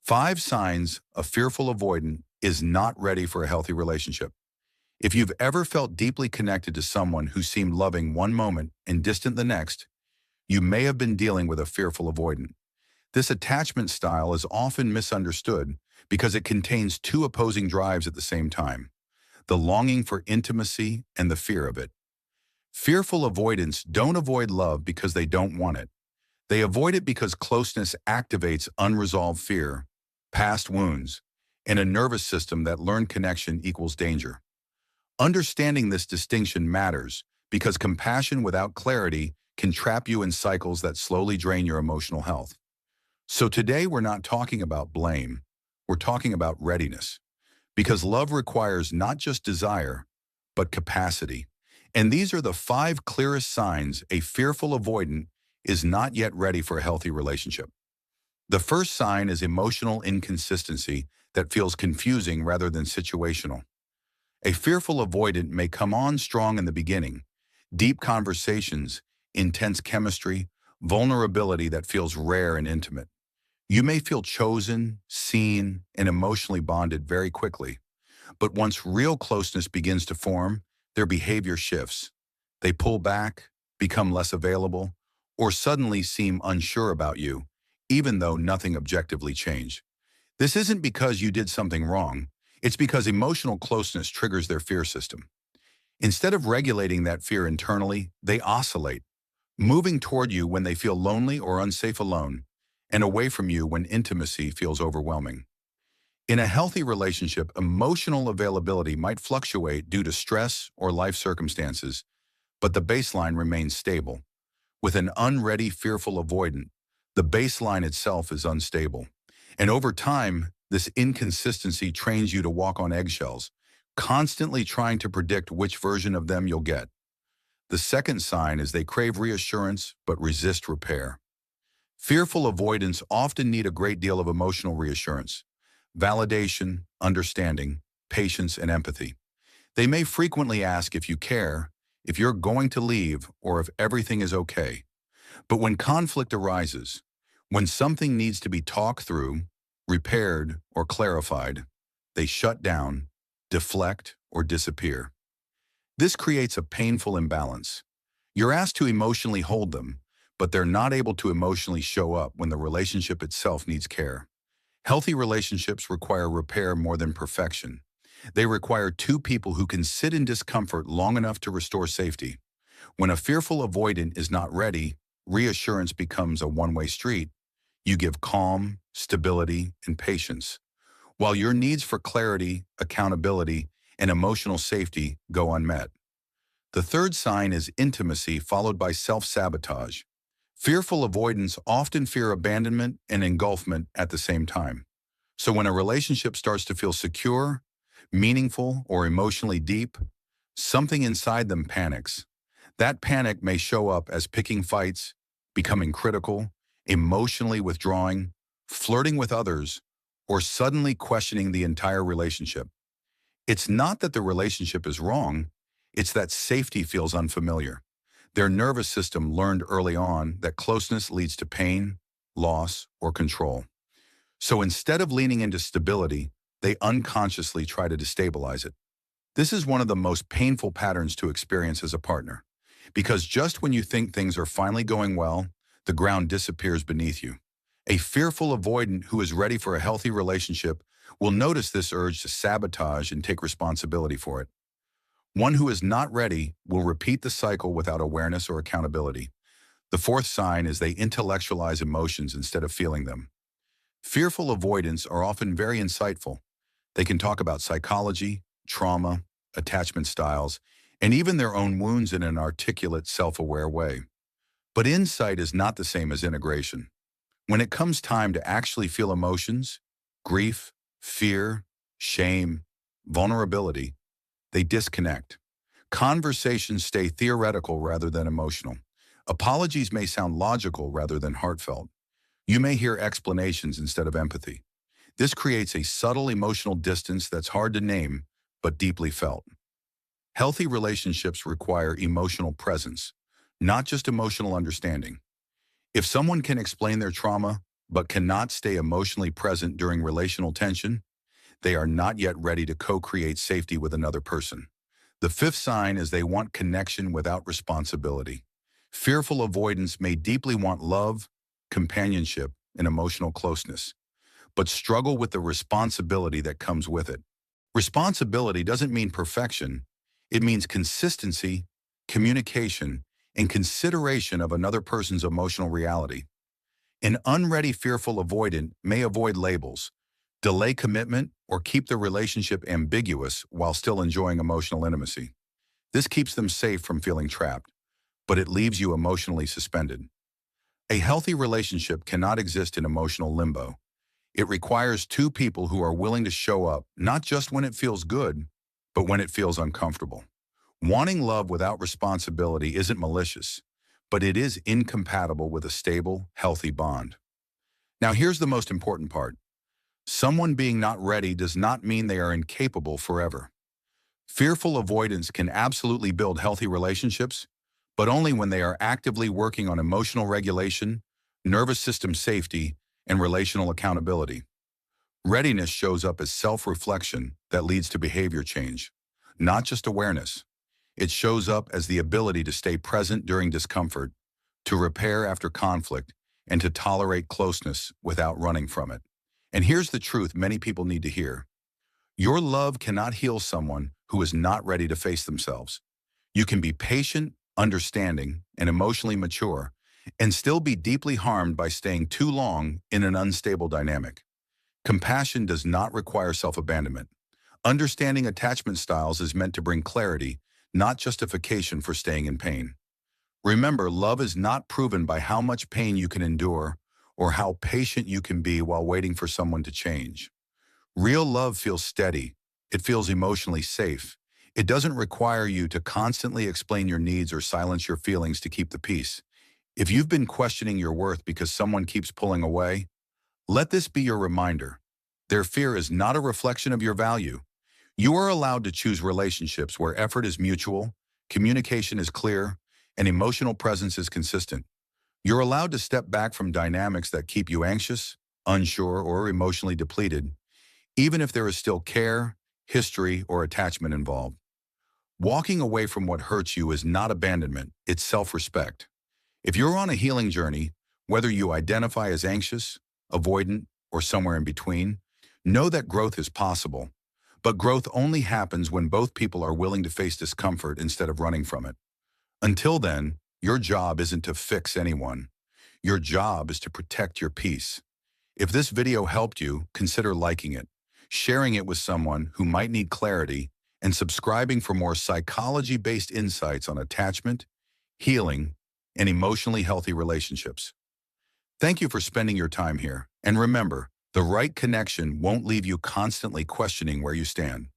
5 signs a fearful avoidant is not ready for a healthy relationship. If you've ever felt deeply connected to someone who seemed loving one moment and distant the next, you may have been dealing with a fearful avoidant. This attachment style is often misunderstood because it contains two opposing drives at the same time: the longing for intimacy and the fear of it. Fearful avoidants don't avoid love because they don't want it. They avoid it because closeness activates unresolved fear, past wounds, and a nervous system that learned connection equals danger. Understanding this distinction matters because compassion without clarity can trap you in cycles that slowly drain your emotional health. So today we're not talking about blame, we're talking about readiness. Because love requires not just desire, but capacity. And these are the 5 clearest signs a fearful avoidant is not yet ready for a healthy relationship. The first sign is emotional inconsistency that feels confusing rather than situational. A fearful avoidant may come on strong in the beginning: deep conversations, intense chemistry, vulnerability that feels rare and intimate. You may feel chosen, seen, and emotionally bonded very quickly. But once real closeness begins to form, their behavior shifts. They pull back, become less available, or suddenly seem unsure about you, even though nothing objectively changed. This isn't because you did something wrong. It's because emotional closeness triggers their fear system. Instead of regulating that fear internally, they oscillate, moving toward you when they feel lonely or unsafe alone, and away from you when intimacy feels overwhelming. In a healthy relationship, emotional availability might fluctuate due to stress or life circumstances, but the baseline remains stable. With an unready, fearful avoidant, the baseline itself is unstable. And over time, this inconsistency trains you to walk on eggshells, constantly trying to predict which version of them you'll get. The second sign is they crave reassurance but resist repair. Fearful avoidants often need a great deal of emotional reassurance: validation, understanding, patience, and empathy. They may frequently ask if you care, if you're going to leave, or if everything is okay. But when conflict arises, when something needs to be talked through, repaired, or clarified, they shut down, deflect, or disappear. This creates a painful imbalance. You're asked to emotionally hold them, but they're not able to emotionally show up when the relationship itself needs care. Healthy relationships require repair more than perfection. They require two people who can sit in discomfort long enough to restore safety. When a fearful avoidant is not ready, reassurance becomes a one-way street. You give calm, stability, and patience, while your needs for clarity, accountability, and emotional safety go unmet. The third sign is intimacy followed by self-sabotage. Fearful avoidants often fear abandonment and engulfment at the same time. So when a relationship starts to feel secure, meaningful, or emotionally deep, something inside them panics. That panic may show up as picking fights, becoming critical, emotionally withdrawing, flirting with others, or suddenly questioning the entire relationship. It's not that the relationship is wrong, it's that safety feels unfamiliar. Their nervous system learned early on that closeness leads to pain, loss, or control. So instead of leaning into stability, they unconsciously try to destabilize it. This is one of the most painful patterns to experience as a partner, because just when you think things are finally going well, the ground disappears beneath you. A fearful avoidant who is ready for a healthy relationship will notice this urge to sabotage and take responsibility for it. One who is not ready will repeat the cycle without awareness or accountability. The fourth sign is they intellectualize emotions instead of feeling them. Fearful avoidants are often very insightful. They can talk about psychology, trauma, attachment styles, and even their own wounds in an articulate, self-aware way. But insight is not the same as integration. When it comes time to actually feel emotions, grief, fear, shame, vulnerability, they disconnect. Conversations stay theoretical rather than emotional. Apologies may sound logical rather than heartfelt. You may hear explanations instead of empathy. This creates a subtle emotional distance that's hard to name, but deeply felt. Healthy relationships require emotional presence, not just emotional understanding. If someone can explain their trauma, but cannot stay emotionally present during relational tension, they are not yet ready to co-create safety with another person. The fifth sign is they want connection without responsibility. Fearful avoidance may deeply want love, companionship, and emotional closeness, but struggle with the responsibility that comes with it. Responsibility doesn't mean perfection. It means consistency, communication, and consideration of another person's emotional reality. An unready, fearful avoidant may avoid labels, delay commitment, or keep the relationship ambiguous while still enjoying emotional intimacy. This keeps them safe from feeling trapped, but it leaves you emotionally suspended. A healthy relationship cannot exist in emotional limbo. It requires two people who are willing to show up, not just when it feels good, but when it feels uncomfortable. Wanting love without responsibility isn't malicious, but it is incompatible with a stable, healthy bond. Now, here's the most important part. Someone being not ready does not mean they are incapable forever. Fearful avoidance can absolutely build healthy relationships, but only when they are actively working on emotional regulation, nervous system safety, and relational accountability. Readiness shows up as self-reflection that leads to behavior change, not just awareness. It shows up as the ability to stay present during discomfort, to repair after conflict, and to tolerate closeness without running from it. And here's the truth many people need to hear. Your love cannot heal someone who is not ready to face themselves. You can be patient, understanding, and emotionally mature, and still be deeply harmed by staying too long in an unstable dynamic. Compassion does not require self-abandonment. Understanding attachment styles is meant to bring clarity, not justification for staying in pain. Remember, love is not proven by how much pain you can endure or how patient you can be while waiting for someone to change. Real love feels steady. It feels emotionally safe. It doesn't require you to constantly explain your needs or silence your feelings to keep the peace. If you've been questioning your worth because someone keeps pulling away, let this be your reminder. Their fear is not a reflection of your value. You are allowed to choose relationships where effort is mutual, communication is clear, and emotional presence is consistent. You're allowed to step back from dynamics that keep you anxious, unsure, or emotionally depleted, even if there is still care, history, or attachment involved. Walking away from what hurts you is not abandonment, it's self-respect. If you're on a healing journey, whether you identify as anxious, avoidant, or somewhere in between, know that growth is possible. But growth only happens when both people are willing to face discomfort instead of running from it. Until then, your job isn't to fix anyone. Your job is to protect your peace. If this video helped you, consider liking it, sharing it with someone who might need clarity, and subscribing for more psychology-based insights on attachment, healing, and emotionally healthy relationships. Thank you for spending your time here. And remember, the right connection won't leave you constantly questioning where you stand.